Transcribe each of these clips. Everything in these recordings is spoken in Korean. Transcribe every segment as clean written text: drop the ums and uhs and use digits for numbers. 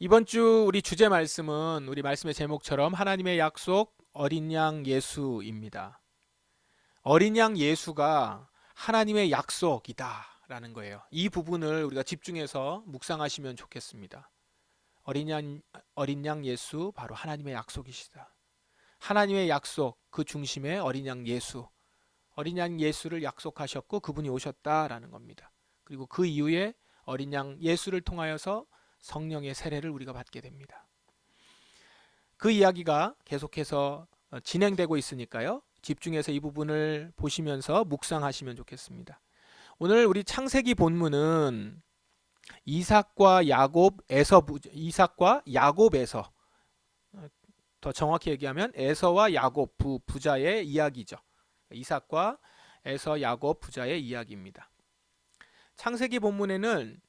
이번 주 우리 주제 말씀은 우리 말씀의 제목처럼 하나님의 약속 어린 양 예수입니다. 어린 양 예수가 하나님의 약속이다라는 거예요. 이 부분을 우리가 집중해서 묵상하시면 좋겠습니다. 어린 양, 어린 양 예수 바로 하나님의 약속이시다. 하나님의 약속 그 중심에 어린 양 예수. 어린 양 예수를 약속하셨고 그분이 오셨다라는 겁니다. 그리고 그 이후에 어린 양 예수를 통하여서 성령의 세례를 우리가 받게 됩니다. 그 이야기가 계속해서 진행되고 있으니까요. 집중해서 이 부분을 보시면서 묵상하시면 좋겠습니다. 오늘 우리 창세기 본문은 이삭과 야곱에서 더 정확히 얘기하면 에서와 야곱 부자의 이야기죠. 이삭과 에서 야곱 부자의 이야기입니다. 창세기 본문에는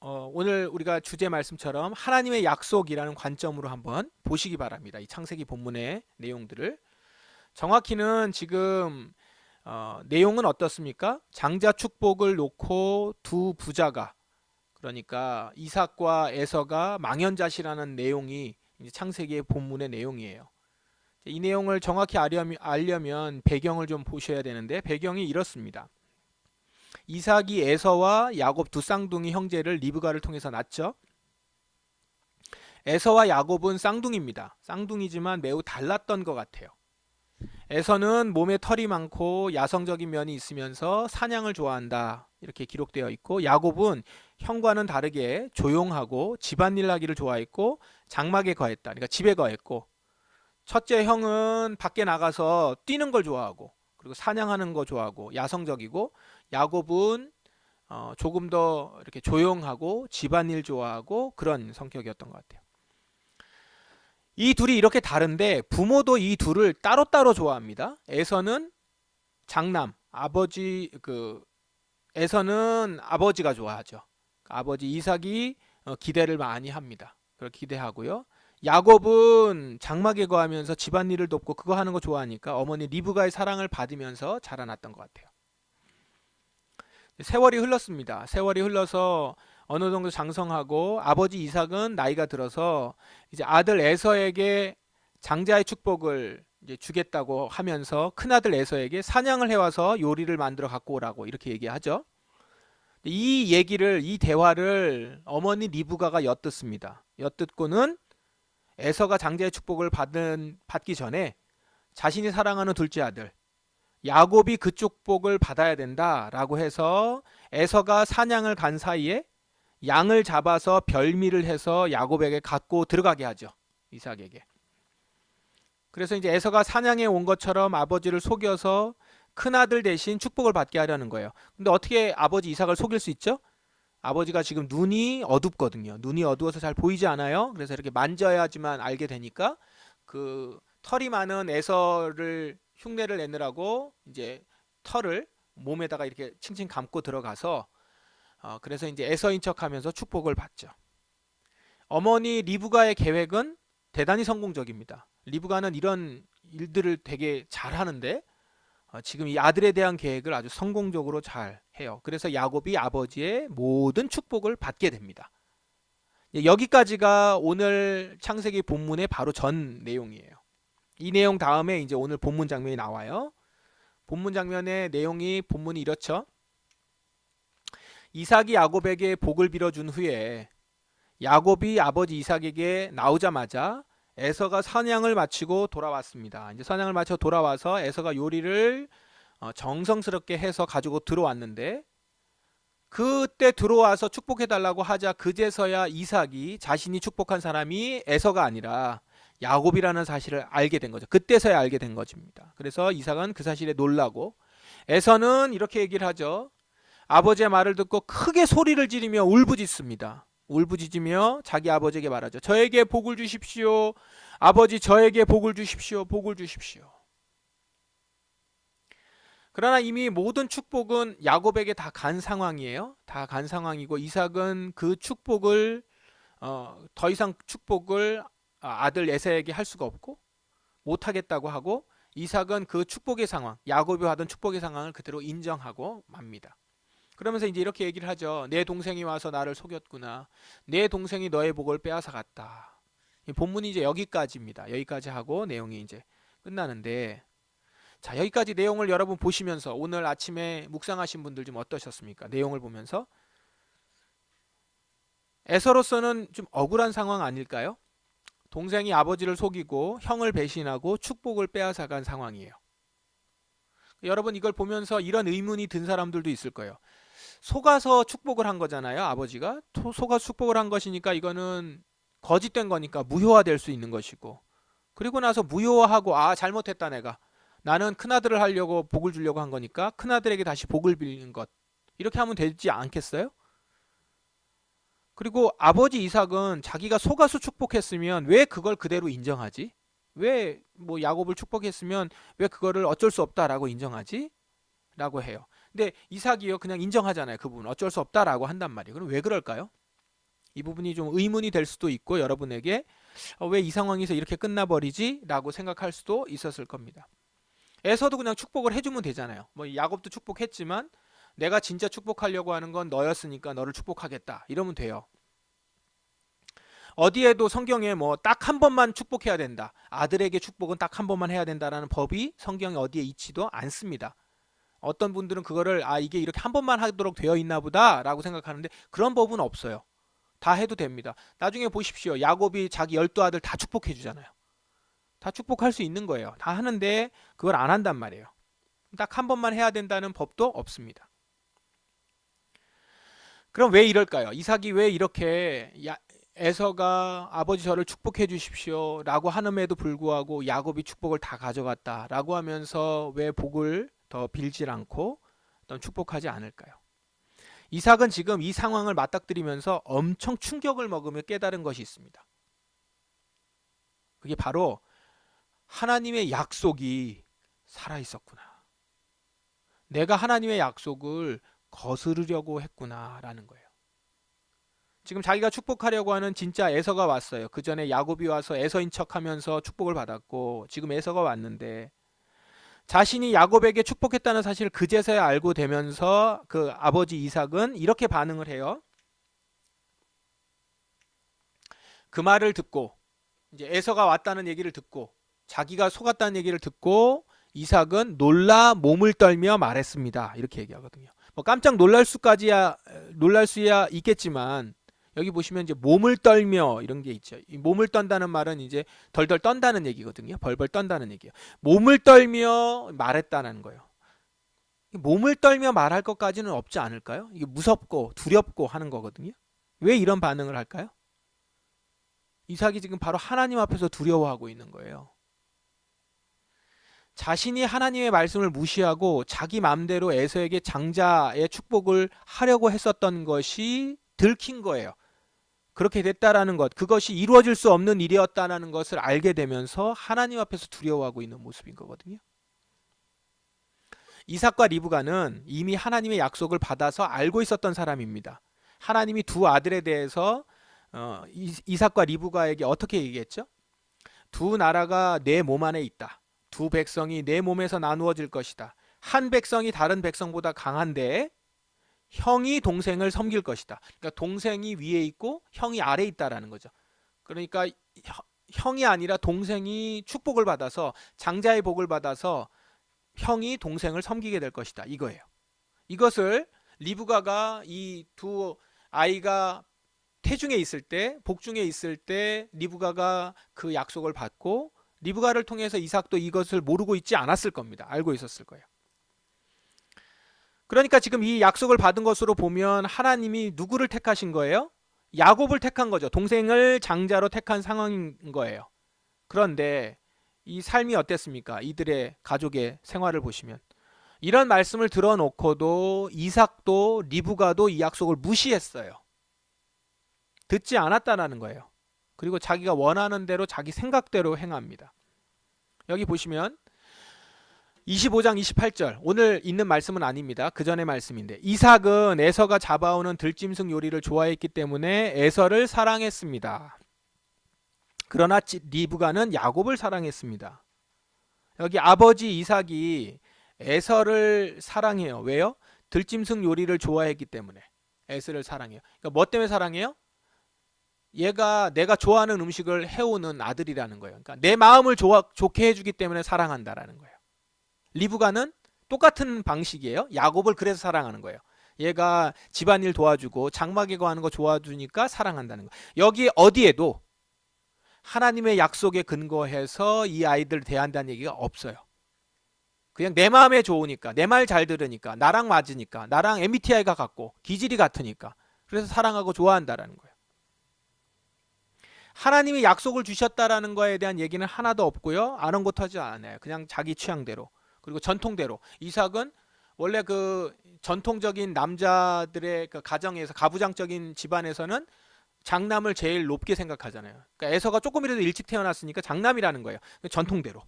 오늘 우리가 주제 말씀처럼 하나님의 약속이라는 관점으로 한번 보시기 바랍니다. 이 창세기 본문의 내용들을 정확히는 지금 내용은 어떻습니까? 장자 축복을 놓고 두 부자가 그러니까 이삭과 에서가 망연자실하는 내용이 이제 창세기의 본문의 내용이에요. 이 내용을 정확히 알려면 배경을 좀 보셔야 되는데 배경이 이렇습니다. 이삭이 에서와 야곱 두 쌍둥이 형제를 리브가를 통해서 낳죠. 에서와 야곱은 쌍둥이입니다. 쌍둥이지만 매우 달랐던 것 같아요. 에서는 몸에 털이 많고 야성적인 면이 있으면서 사냥을 좋아한다. 이렇게 기록되어 있고 야곱은 형과는 다르게 조용하고 집안일 하기를 좋아했고 장막에 거했다. 그러니까 집에 거했고 첫째 형은 밖에 나가서 뛰는 걸 좋아하고 그리고 사냥하는 거 좋아하고 야성적이고 야곱은 조금 더 이렇게 조용하고 집안일 좋아하고 그런 성격이었던 것 같아요. 이 둘이 이렇게 다른데 부모도 이 둘을 따로따로 좋아합니다. 에서는 장남, 에서는 아버지가 좋아하죠. 아버지 이삭이 기대를 많이 합니다. 그걸 기대하고요. 야곱은 장막에 거하면서 집안일을 돕고 그거 하는 거 좋아하니까 어머니 리브가의 사랑을 받으면서 자라났던 것 같아요. 세월이 흘렀습니다. 세월이 흘러서 어느 정도 장성하고 아버지 이삭은 나이가 들어서 이제 아들 에서에게 장자의 축복을 이제 주겠다고 하면서 큰아들 에서에게 사냥을 해와서 요리를 만들어 갖고 오라고 이렇게 얘기하죠. 이 대화를 어머니 리브가가 엿듣습니다. 엿듣고는 에서가 장자의 축복을 받기 전에 자신이 사랑하는 둘째 아들 야곱이 그 축복을 받아야 된다라고 해서 에서가 사냥을 간 사이에 양을 잡아서 별미를 해서 야곱에게 갖고 들어가게 하죠. 이삭에게. 그래서 이제 에서가 사냥에 온 것처럼 아버지를 속여서 큰아들 대신 축복을 받게 하려는 거예요. 근데 어떻게 아버지 이삭을 속일 수 있죠? 아버지가 지금 눈이 어둡거든요. 눈이 어두워서 잘 보이지 않아요. 그래서 이렇게 만져야지만 알게 되니까 그 털이 많은 에서를 흉내를 내느라고 이제 털을 몸에다가 이렇게 칭칭 감고 들어가서 그래서 이제 에서인 척하면서 축복을 받죠. 어머니 리브가의 계획은 대단히 성공적입니다. 리브가는 이런 일들을 되게 잘하는데 지금 이 아들에 대한 계획을 아주 성공적으로 잘 해요. 그래서 야곱이 아버지의 모든 축복을 받게 됩니다. 여기까지가 오늘 창세기 본문의 바로 전 내용이에요. 이 내용 다음에 이제 오늘 본문 장면이 나와요. 본문 장면의 내용이 본문이 이렇죠. 이삭이 야곱에게 복을 빌어준 후에 야곱이 아버지 이삭에게 나오자마자 에서가 사냥을 마치고 돌아왔습니다. 이제 사냥을 마쳐 돌아와서 에서가 요리를 정성스럽게 해서 가지고 들어왔는데 그때 들어와서 축복해달라고 하자 그제서야 이삭이 자신이 축복한 사람이 에서가 아니라 야곱이라는 사실을 알게 된 거죠. 그때서야 알게 된 것입니다. 그래서 이삭은 그 사실에 놀라고 에서는 이렇게 얘기를 하죠. 아버지의 말을 듣고 크게 소리를 지르며 울부짖습니다. 울부짖으며 자기 아버지에게 말하죠. 저에게 복을 주십시오. 아버지 저에게 복을 주십시오. 복을 주십시오. 그러나 이미 모든 축복은 야곱에게 다 간 상황이에요. 다 간 상황이고 이삭은 그 축복을 더 이상 축복을 아들 에서에게 할 수가 없고 못하겠다고 하고 이삭은 그 축복의 상황, 야곱이 받은 축복의 상황을 그대로 인정하고 맙니다. 그러면서 이제 이렇게 얘기를 하죠. 내 동생이 와서 나를 속였구나. 내 동생이 너의 복을 빼앗아 갔다. 이 본문이 이제 여기까지입니다. 여기까지 하고 내용이 이제 끝나는데, 자, 여기까지 내용을 여러분 보시면서 오늘 아침에 묵상하신 분들 좀 어떠셨습니까? 내용을 보면서 에서로서는 좀 억울한 상황 아닐까요? 동생이 아버지를 속이고 형을 배신하고 축복을 빼앗아간 상황이에요. 여러분 이걸 보면서 이런 의문이 든 사람들도 있을 거예요. 속아서 축복을 한 거잖아요. 아버지가 속아서 축복을 한 것이니까 이거는 거짓된 거니까 무효화될 수 있는 것이고, 그리고 나서 무효화하고 아 잘못했다 내가, 나는 큰아들을 하려고 복을 주려고 한 거니까 큰아들에게 다시 복을 빌리는 것, 이렇게 하면 되지 않겠어요? 그리고 아버지 이삭은 자기가 속아서 축복했으면 왜 그걸 그대로 인정하지? 왜 뭐 야곱을 축복했으면 왜 그거를 어쩔 수 없다라고 인정하지? 라고 해요. 근데 이삭이요 그냥 인정하잖아요. 그 부분 어쩔 수 없다라고 한단 말이에요. 그럼 왜 그럴까요? 이 부분이 좀 의문이 될 수도 있고, 여러분에게 왜 이 상황에서 이렇게 끝나버리지? 라고 생각할 수도 있었을 겁니다. 에서도 그냥 축복을 해주면 되잖아요. 뭐 야곱도 축복했지만 내가 진짜 축복하려고 하는 건 너였으니까 너를 축복하겠다 이러면 돼요. 어디에도 성경에 뭐 딱 한 번만 축복해야 된다, 아들에게 축복은 딱 한 번만 해야 된다라는 법이 성경에 어디에 있지도 않습니다. 어떤 분들은 그거를 아 이게 이렇게 한 번만 하도록 되어 있나 보다 라고 생각하는데, 그런 법은 없어요. 다 해도 됩니다. 나중에 보십시오. 야곱이 자기 12아들 다 축복해 주잖아요. 다 축복할 수 있는 거예요. 다 하는데 그걸 안 한단 말이에요. 딱 한 번만 해야 된다는 법도 없습니다. 그럼 왜 이럴까요? 이삭이 왜 이렇게 에서가 아버지 저를 축복해 주십시오 라고 하는에도 불구하고 야곱이 축복을 다 가져갔다 라고 하면서 왜 복을 더 빌질 않고 어떤 축복하지 않을까요? 이삭은 지금 이 상황을 맞닥뜨리면서 엄청 충격을 먹으며 깨달은 것이 있습니다. 그게 바로 하나님의 약속이 살아있었구나. 내가 하나님의 약속을 거스르려고 했구나 라는 거예요. 지금 자기가 축복하려고 하는 진짜 에서가 왔어요. 그 전에 야곱이 와서 에서인 척하면서 축복을 받았고, 지금 에서가 왔는데 자신이 야곱에게 축복했다는 사실을 그제서야 알고 되면서 그 아버지 이삭은 이렇게 반응을 해요. 그 말을 듣고, 이제 에서가 왔다는 얘기를 듣고 자기가 속았다는 얘기를 듣고 이삭은 놀라 몸을 떨며 말했습니다. 이렇게 얘기하거든요. 뭐 깜짝 놀랄 수야 있겠지만, 여기 보시면 이제 몸을 떨며 이런 게 있죠. 이 몸을 떤다는 말은 이제 덜덜 떤다는 얘기거든요. 벌벌 떤다는 얘기예요. 몸을 떨며 말했다는 거예요. 몸을 떨며 말할 것까지는 없지 않을까요? 이게 무섭고 두렵고 하는 거거든요. 왜 이런 반응을 할까요? 이삭이 지금 바로 하나님 앞에서 두려워하고 있는 거예요. 자신이 하나님의 말씀을 무시하고 자기 마음대로 에서에게 장자의 축복을 하려고 했었던 것이 들킨 거예요. 그렇게 됐다라는 것, 그것이 이루어질 수 없는 일이었다는 것을 알게 되면서 하나님 앞에서 두려워하고 있는 모습인 거거든요. 이삭과 리브가는 이미 하나님의 약속을 받아서 알고 있었던 사람입니다. 하나님이 두 아들에 대해서 이삭과 리브가에게 어떻게 얘기했죠? 두 나라가 내 몸 안에 있다. 두 백성이 내 몸에서 나누어질 것이다. 한 백성이 다른 백성보다 강한데 형이 동생을 섬길 것이다. 그러니까 동생이 위에 있고 형이 아래에 있다라는 거죠. 그러니까 형이 아니라 동생이 축복을 받아서, 장자의 복을 받아서 형이 동생을 섬기게 될 것이다. 이거예요. 이것을 리브가가 이 두 아이가 태중에 있을 때, 복중에 있을 때 리브가가 그 약속을 받고, 리브가를 통해서 이삭도 이것을 모르고 있지 않았을 겁니다. 알고 있었을 거예요. 그러니까 지금 이 약속을 받은 것으로 보면 하나님이 누구를 택하신 거예요? 야곱을 택한 거죠. 동생을 장자로 택한 상황인 거예요. 그런데 이 삶이 어땠습니까? 이들의 가족의 생활을 보시면 이런 말씀을 들어놓고도 이삭도 리브가도 이 약속을 무시했어요. 듣지 않았다는 거예요. 그리고 자기가 원하는 대로 자기 생각대로 행합니다. 여기 보시면 25장 28절, 오늘 있는 말씀은 아닙니다. 그 전의 말씀인데, 이삭은 에서가 잡아오는 들짐승 요리를 좋아했기 때문에 에서를 사랑했습니다. 그러나 리브가는 야곱을 사랑했습니다. 여기 아버지 이삭이 에서를 사랑해요. 왜요? 들짐승 요리를 좋아했기 때문에 에서를 사랑해요. 그러니까 뭐 때문에 사랑해요? 얘가 내가 좋아하는 음식을 해오는 아들이라는 거예요. 그러니까 내 마음을 좋게 해주기 때문에 사랑한다라는 거예요. 리브가는 똑같은 방식이에요. 야곱을 그래서 사랑하는 거예요. 얘가 집안일 도와주고 장막에 거하는 거 도와주니까 사랑한다는 거예요. 여기 어디에도 하나님의 약속에 근거해서 이 아이들을 대한다는 얘기가 없어요. 그냥 내 마음에 좋으니까, 내 말 잘 들으니까, 나랑 맞으니까, 나랑 MBTI가 같고 기질이 같으니까 그래서 사랑하고 좋아한다라는 거예요. 하나님이 약속을 주셨다라는 거에 대한 얘기는 하나도 없고요. 아랑곳하지 않아요. 그냥 자기 취향대로. 그리고 전통대로. 이삭은 원래 그 전통적인 남자들의 그 가정에서 가부장적인 집안에서는 장남을 제일 높게 생각하잖아요. 그러니까 에서가 조금이라도 일찍 태어났으니까 장남이라는 거예요. 전통대로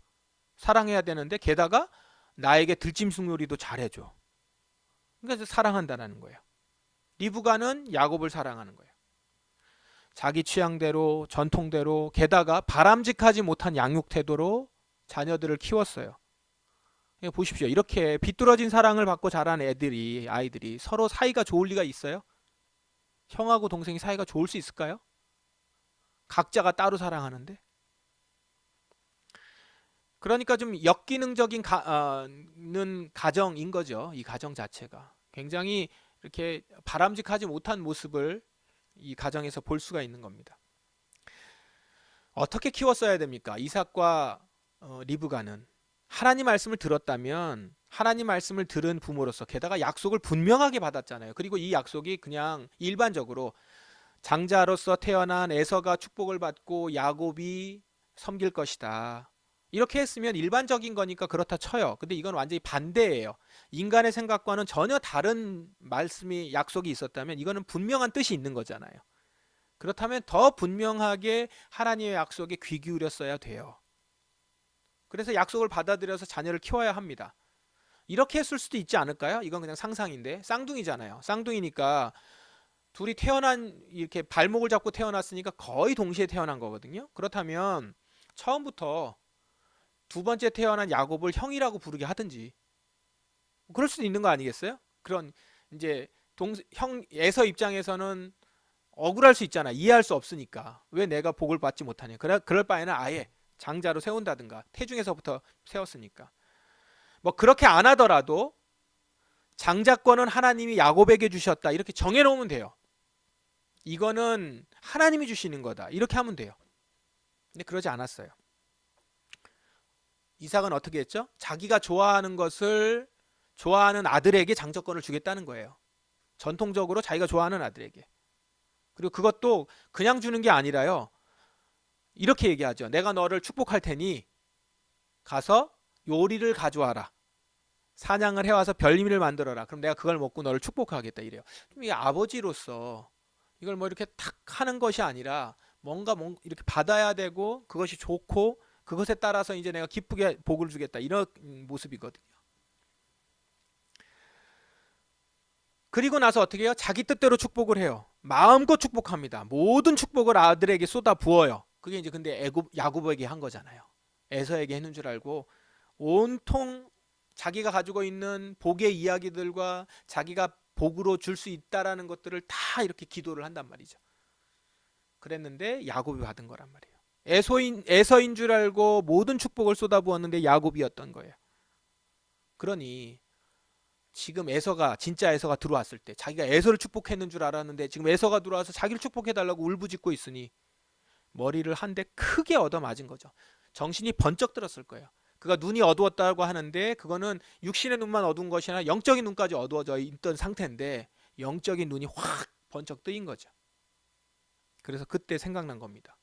사랑해야 되는데 게다가 나에게 들짐승 요리도 잘해줘. 그러니까 사랑한다는 거예요. 리브가는 야곱을 사랑하는 거예요. 자기 취향대로 전통대로 게다가 바람직하지 못한 양육 태도로 자녀들을 키웠어요. 보십시오. 이렇게 비뚤어진 사랑을 받고 자란 아이들이 서로 사이가 좋을 리가 있어요? 형하고 동생이 사이가 좋을 수 있을까요? 각자가 따로 사랑하는데. 그러니까 좀 역기능적인 가정인 거죠. 이 가정 자체가. 굉장히 이렇게 바람직하지 못한 모습을 이 가정에서 볼 수가 있는 겁니다. 어떻게 키웠어야 됩니까? 이삭과 리브가는 하나님 말씀을 들었다면 하나님 말씀을 들은 부모로서 게다가 약속을 분명하게 받았잖아요. 그리고 이 약속이 그냥 일반적으로 장자로서 태어난 에서가 축복을 받고 야곱이 섬길 것이다. 이렇게 했으면 일반적인 거니까 그렇다 쳐요. 근데 이건 완전히 반대예요. 인간의 생각과는 전혀 다른 말씀이 약속이 있었다면 이거는 분명한 뜻이 있는 거잖아요. 그렇다면 더 분명하게 하나님의 약속에 귀 기울였어야 돼요. 그래서 약속을 받아들여서 자녀를 키워야 합니다. 이렇게 했을 수도 있지 않을까요? 이건 그냥 상상인데 쌍둥이잖아요. 쌍둥이니까 둘이 이렇게 발목을 잡고 태어났으니까 거의 동시에 태어난 거거든요. 그렇다면 처음부터 두 번째 태어난 야곱을 형이라고 부르게 하든지 그럴 수도 있는 거 아니겠어요? 그런 이제 형 에서 입장에서는 억울할 수 있잖아. 이해할 수 없으니까. 왜 내가 복을 받지 못하냐. 그럴 바에는 아예 장자로 세운다든가 태중에서부터 세웠으니까. 뭐 그렇게 안 하더라도 장자권은 하나님이 야곱에게 주셨다. 이렇게 정해놓으면 돼요. 이거는 하나님이 주시는 거다. 이렇게 하면 돼요. 근데 그러지 않았어요. 이삭은 어떻게 했죠? 자기가 좋아하는 것을 좋아하는 아들에게 장자권을 주겠다는 거예요. 전통적으로 자기가 좋아하는 아들에게. 그리고 그것도 그냥 주는 게 아니라요. 이렇게 얘기하죠. 내가 너를 축복할 테니 가서 요리를 가져와라. 사냥을 해와서 별미를 만들어라. 그럼 내가 그걸 먹고 너를 축복하겠다 이래요. 좀 이 아버지로서 이걸 뭐 이렇게 탁 하는 것이 아니라 뭔가 이렇게 받아야 되고 그것이 좋고 그것에 따라서 이제 내가 기쁘게 복을 주겠다 이런 모습이거든요. 그리고 나서 어떻게 해요? 자기 뜻대로 축복을 해요. 마음껏 축복합니다. 모든 축복을 아들에게 쏟아 부어요. 그게 이제 근데 야곱에게 한 거잖아요. 에서에게 했는 줄 알고 온통 자기가 가지고 있는 복의 이야기들과 자기가 복으로 줄 수 있다라는 것들을 다 이렇게 기도를 한단 말이죠. 그랬는데 야곱이 받은 거란 말이에요. 에서인 줄 알고 모든 축복을 쏟아부었는데 야곱이었던 거예요. 그러니 지금 진짜 에서가 들어왔을 때 자기가 에서를 축복했는 줄 알았는데 지금 에서가 들어와서 자기를 축복해달라고 울부짖고 있으니 머리를 한 대 크게 얻어맞은 거죠. 정신이 번쩍 들었을 거예요. 그가 눈이 어두웠다고 하는데 그거는 육신의 눈만 어두운 것이 아니라 영적인 눈까지 어두워져 있던 상태인데 영적인 눈이 확 번쩍 뜨인 거죠. 그래서 그때 생각난 겁니다.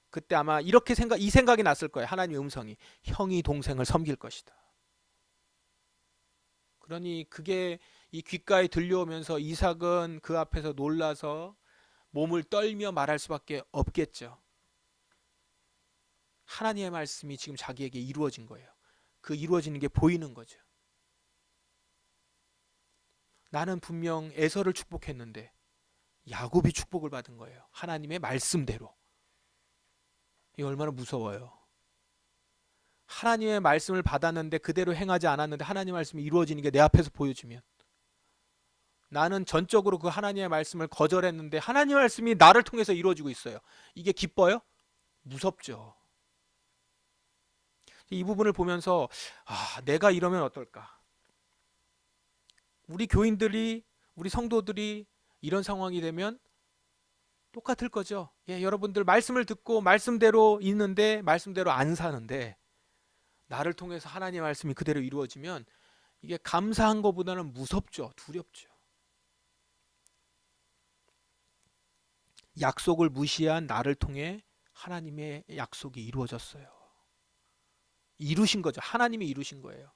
그때 아마 이 생각이 났을 거예요. 하나님의 음성이 형이 동생을 섬길 것이다. 그러니 그게 이 귓가에 들려오면서 이삭은 그 앞에서 놀라서 몸을 떨며 말할 수밖에 없겠죠. 하나님의 말씀이 지금 자기에게 이루어진 거예요. 그 이루어지는 게 보이는 거죠. 나는 분명 에서를 축복했는데 야곱이 축복을 받은 거예요. 하나님의 말씀대로. 이게 얼마나 무서워요. 하나님의 말씀을 받았는데 그대로 행하지 않았는데 하나님의 말씀이 이루어지는 게 내 앞에서 보여지면 나는 전적으로 그 하나님의 말씀을 거절했는데 하나님의 말씀이 나를 통해서 이루어지고 있어요. 이게 기뻐요? 무섭죠. 이 부분을 보면서 내가 이러면 어떨까? 우리 교인들이, 우리 성도들이 이런 상황이 되면 똑같을 거죠. 여러분들 말씀을 듣고 말씀대로 있는데 말씀대로 안 사는데 나를 통해서 하나님의 말씀이 그대로 이루어지면 이게 감사한 것보다는 무섭죠. 두렵죠. 약속을 무시한 나를 통해 하나님의 약속이 이루어졌어요. 이루신 거죠. 하나님이 이루신 거예요.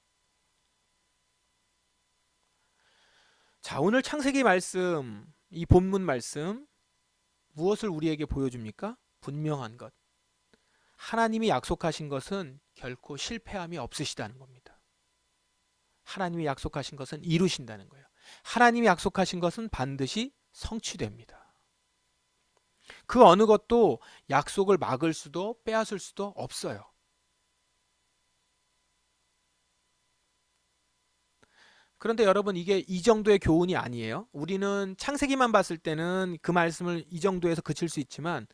자, 오늘 창세기 말씀, 이 본문 말씀 무엇을 우리에게 보여줍니까? 분명한 것. 하나님이 약속하신 것은 결코 실패함이 없으시다는 겁니다. 하나님이 약속하신 것은 이루신다는 거예요. 하나님이 약속하신 것은 반드시 성취됩니다. 그 어느 것도 약속을 막을 수도 빼앗을 수도 없어요. 그런데 여러분, 이게 이 정도의 교훈이 아니에요. 우리는 창세기만 봤을 때는 그 말씀을 이 정도에서 그칠 수 있지만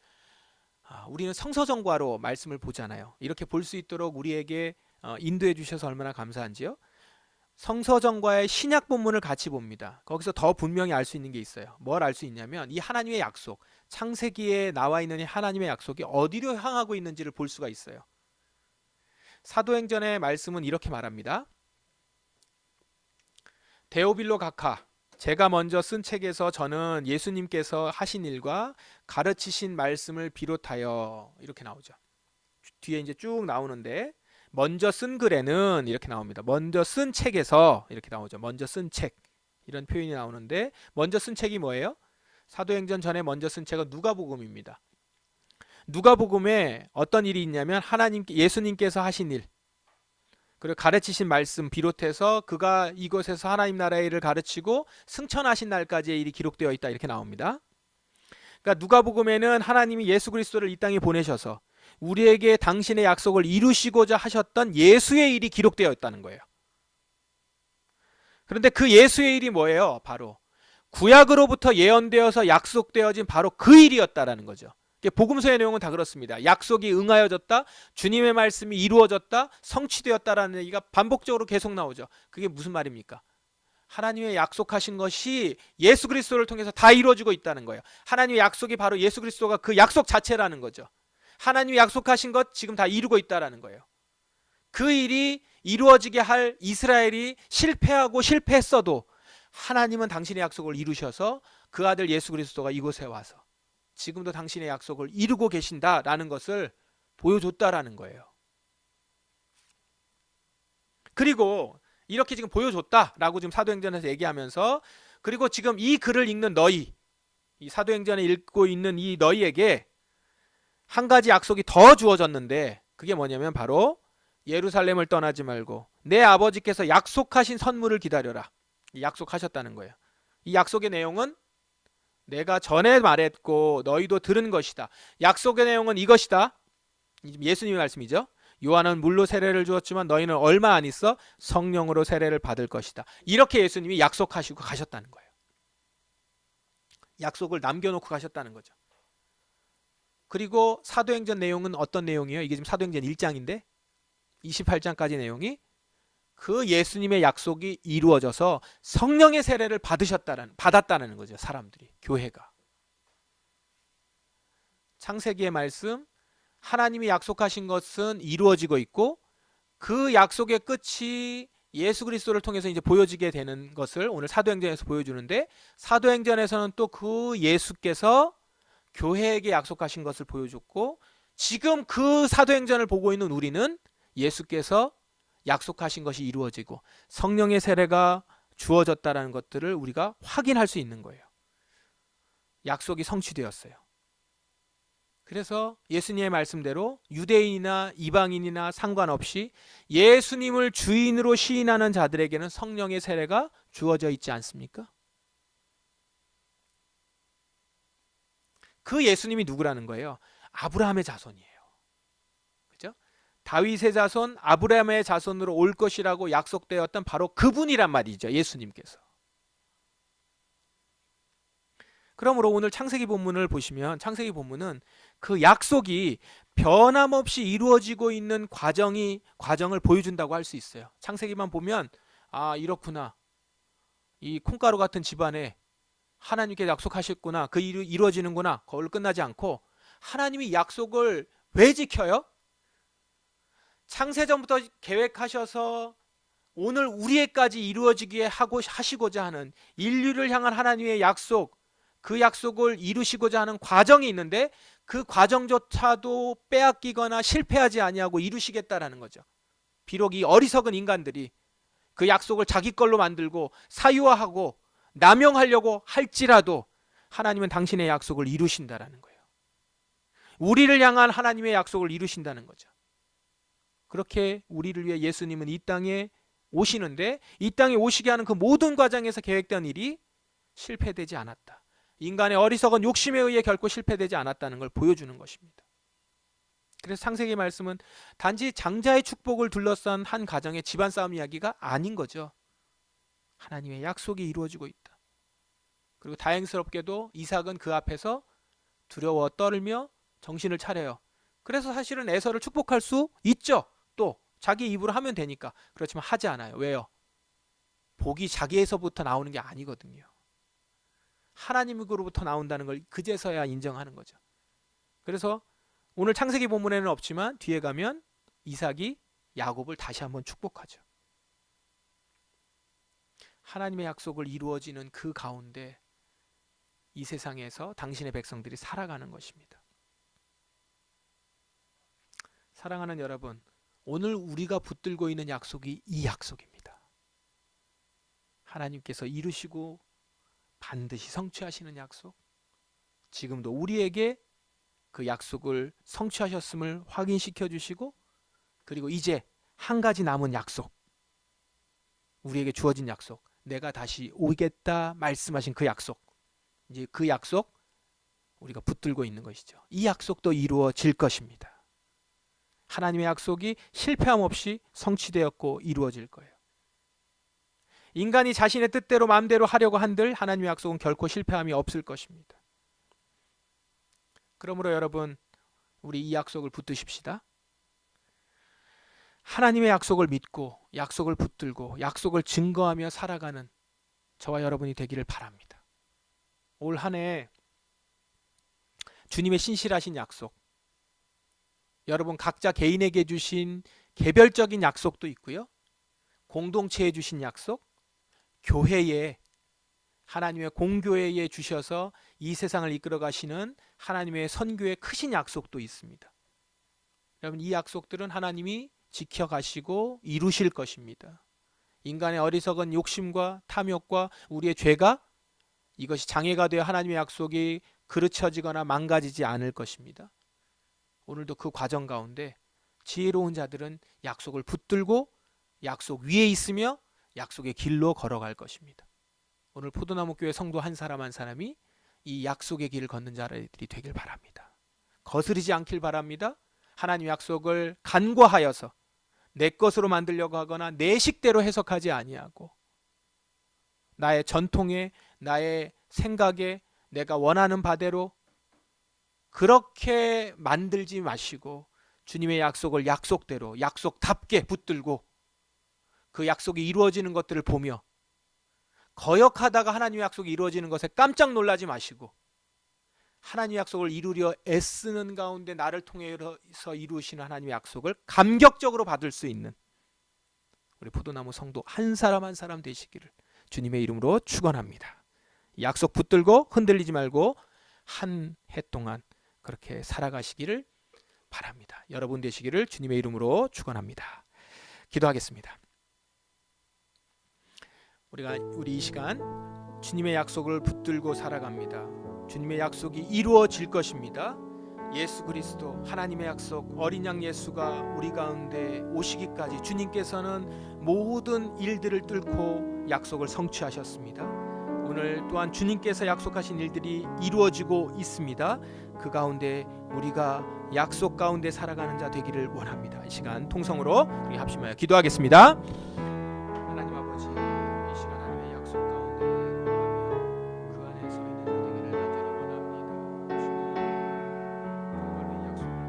우리는 성서정과로 말씀을 보잖아요. 이렇게 볼 수 있도록 우리에게 인도해 주셔서 얼마나 감사한지요. 성서정과의 신약 본문을 같이 봅니다. 거기서 더 분명히 알 수 있는 게 있어요. 뭘 알 수 있냐면 이 하나님의 약속, 창세기에 나와 있는 이 하나님의 약속이 어디로 향하고 있는지를 볼 수가 있어요. 사도행전의 말씀은 이렇게 말합니다. 데오빌로 각하, 제가 먼저 쓴 책에서 저는 예수님께서 하신 일과 가르치신 말씀을 비롯하여, 이렇게 나오죠. 뒤에 이제 쭉 나오는데 먼저 쓴 글에는 이렇게 나옵니다. 먼저 쓴 책에서, 이렇게 나오죠. 먼저 쓴 책, 이런 표현이 나오는데 먼저 쓴 책이 뭐예요? 사도행전 전에 먼저 쓴 책은 누가복음입니다. 누가복음에 어떤 일이 있냐면 예수님께서 하신 일, 그리고 가르치신 말씀 비롯해서 그가 이곳에서 하나님 나라의 일을 가르치고 승천하신 날까지의 일이 기록되어 있다, 이렇게 나옵니다. 그러니까 누가복음에는 하나님이 예수 그리스도를 이 땅에 보내셔서 우리에게 당신의 약속을 이루시고자 하셨던 예수의 일이 기록되어 있다는 거예요. 그런데 그 예수의 일이 뭐예요? 바로 구약으로부터 예언되어서 약속되어진 바로 그 일이었다라는 거죠. 복음서의 내용은 다 그렇습니다. 약속이 응하여졌다, 주님의 말씀이 이루어졌다, 성취되었다라는 얘기가 반복적으로 계속 나오죠. 그게 무슨 말입니까? 하나님의 약속하신 것이 예수 그리스도를 통해서 다 이루어지고 있다는 거예요. 하나님의 약속이 바로 예수 그리스도가 그 약속 자체라는 거죠. 하나님이 약속하신 것 지금 다 이루고 있다는 거예요. 그 일이 이루어지게 할 이스라엘이 실패하고 실패했어도 하나님은 당신의 약속을 이루셔서 그 아들 예수 그리스도가 이곳에 와서 지금도 당신의 약속을 이루고 계신다라는 것을 보여줬다라는 거예요. 그리고 이렇게 지금 보여줬다라고 지금 사도행전에서 얘기하면서, 그리고 지금 이 글을 읽는 너희, 이 사도행전을 읽고 있는 이 너희에게 한 가지 약속이 더 주어졌는데 그게 뭐냐면 바로 예루살렘을 떠나지 말고 내 아버지께서 약속하신 선물을 기다려라. 약속하셨다는 거예요. 이 약속의 내용은 내가 전에 말했고 너희도 들은 것이다. 약속의 내용은 이것이다. 예수님의 말씀이죠. 요한은 물로 세례를 주었지만 너희는 얼마 안 있어 성령으로 세례를 받을 것이다. 이렇게 예수님이 약속하시고 가셨다는 거예요. 약속을 남겨놓고 가셨다는 거죠. 그리고 사도행전 내용은 어떤 내용이에요? 이게 지금 사도행전 1장인데 28장까지 내용이 그 예수님의 약속이 이루어져서 성령의 세례를 받았다는 거죠. 사람들이, 교회가. 창세기의 말씀, 하나님이 약속하신 것은 이루어지고 있고 그 약속의 끝이 예수 그리스도를 통해서 이제 보여지게 되는 것을 오늘 사도행전에서 보여주는데, 사도행전에서는 또 그 예수께서 교회에게 약속하신 것을 보여줬고, 지금 그 사도행전을 보고 있는 우리는 예수께서 약속하신 것이 이루어지고 성령의 세례가 주어졌다는 것들을 우리가 확인할 수 있는 거예요. 약속이 성취되었어요. 그래서 예수님의 말씀대로 유대인이나 이방인이나 상관없이 예수님을 주인으로 시인하는 자들에게는 성령의 세례가 주어져 있지 않습니까? 그 예수님이 누구라는 거예요? 아브라함의 자손이에요. 그죠? 다윗의 자손, 아브라함의 자손으로 올 것이라고 약속되었던 바로 그분이란 말이죠. 예수님께서. 그러므로 오늘 창세기 본문을 보시면 창세기 본문은 그 약속이 변함없이 이루어지고 있는 과정을 보여준다고 할 수 있어요. 창세기만 보면 아, 이렇구나. 이 콩가루 같은 집안에 하나님께 약속하셨구나. 그 일이 이루어지는구나. 거기로 끝나지 않고 하나님이 약속을 왜 지켜요? 창세전부터 계획하셔서 오늘 우리에까지 이루어지게 하시고자 하는 인류를 향한 하나님의 약속, 그 약속을 이루시고자 하는 과정이 있는데 그 과정조차도 빼앗기거나 실패하지 아니하고 이루시겠다라는 거죠. 비록 이 어리석은 인간들이 그 약속을 자기 걸로 만들고 사유화하고 남용하려고 할지라도 하나님은 당신의 약속을 이루신다라는 거예요. 우리를 향한 하나님의 약속을 이루신다는 거죠. 그렇게 우리를 위해 예수님은 이 땅에 오시는데 이 땅에 오시게 하는 그 모든 과정에서 계획된 일이 실패되지 않았다. 인간의 어리석은 욕심에 의해 결코 실패되지 않았다는 걸 보여주는 것입니다. 그래서 창세기 말씀은 단지 장자의 축복을 둘러싼 한 가정의 집안 싸움 이야기가 아닌 거죠. 하나님의 약속이 이루어지고 있다. 그리고 다행스럽게도 이삭은 그 앞에서 두려워 떨며 정신을 차려요. 그래서 사실은 에서를 축복할 수 있죠. 또 자기 입으로 하면 되니까. 그렇지만 하지 않아요. 왜요? 복이 자기에서부터 나오는 게 아니거든요. 하나님으로부터 나온다는 걸 그제서야 인정하는 거죠. 그래서 오늘 창세기 본문에는 없지만 뒤에 가면 이삭이 야곱을 다시 한번 축복하죠. 하나님의 약속을 이루어지는 그 가운데 이 세상에서 당신의 백성들이 살아가는 것입니다. 사랑하는 여러분, 오늘 우리가 붙들고 있는 약속이 이 약속입니다. 하나님께서 이루시고 반드시 성취하시는 약속. 지금도 우리에게 그 약속을 성취하셨음을 확인시켜 주시고, 그리고 이제 한 가지 남은 약속, 우리에게 주어진 약속, 내가 다시 오겠다 말씀하신 그 약속, 이제 그 약속 우리가 붙들고 있는 것이죠. 이 약속도 이루어질 것입니다. 하나님의 약속이 실패함 없이 성취되었고 이루어질 거예요. 인간이 자신의 뜻대로 마음대로 하려고 한들 하나님의 약속은 결코 실패함이 없을 것입니다. 그러므로 여러분, 우리 이 약속을 붙드십시다. 하나님의 약속을 믿고 약속을 붙들고 약속을 증거하며 살아가는 저와 여러분이 되기를 바랍니다. 올 한 해 주님의 신실하신 약속, 여러분 각자 개인에게 주신 개별적인 약속도 있고요. 공동체에 주신 약속, 교회에, 하나님의 공교회에 주셔서 이 세상을 이끌어 가시는 하나님의 선교의 크신 약속도 있습니다. 여러분, 이 약속들은 하나님이 지켜가시고 이루실 것입니다. 인간의 어리석은 욕심과 탐욕과 우리의 죄가 이것이 장애가 되어 하나님의 약속이 그르쳐지거나 망가지지 않을 것입니다. 오늘도 그 과정 가운데 지혜로운 자들은 약속을 붙들고 약속 위에 있으며 약속의 길로 걸어갈 것입니다. 오늘 포도나무 교회 성도 한 사람 한 사람이 이 약속의 길을 걷는 자들이 되길 바랍니다. 거스르지 않길 바랍니다. 하나님 약속을 간과하여서 내 것으로 만들려고 하거나 내 식대로 해석하지 아니하고 나의 전통에, 나의 생각에, 내가 원하는 바대로 그렇게 만들지 마시고 주님의 약속을 약속대로 약속답게 붙들고 그 약속이 이루어지는 것들을 보며 거역하다가 하나님의 약속이 이루어지는 것에 깜짝 놀라지 마시고 하나님의 약속을 이루려 애쓰는 가운데 나를 통해서 이루시는 하나님의 약속을 감격적으로 받을 수 있는 우리 포도나무 성도 한 사람 한 사람 되시기를 주님의 이름으로 축원합니다. 약속 붙들고 흔들리지 말고 한 해 동안 그렇게 살아가시기를 바랍니다. 여러분 되시기를 주님의 이름으로 축원합니다. 기도하겠습니다. 우리 이 시간 주님의 약속을 붙들고 살아갑니다. 주님의 약속이 이루어질 것입니다. 예수 그리스도 하나님의 약속 어린 양 예수가 우리 가운데 오시기까지 주님께서는 모든 일들을 뚫고 약속을 성취하셨습니다. 오늘 또한 주님께서 약속하신 일들이 이루어지고 있습니다. 그 가운데 우리가 약속 가운데 살아가는 자 되기를 원합니다. 이 시간 통성으로 우리 합심하여 기도하겠습니다.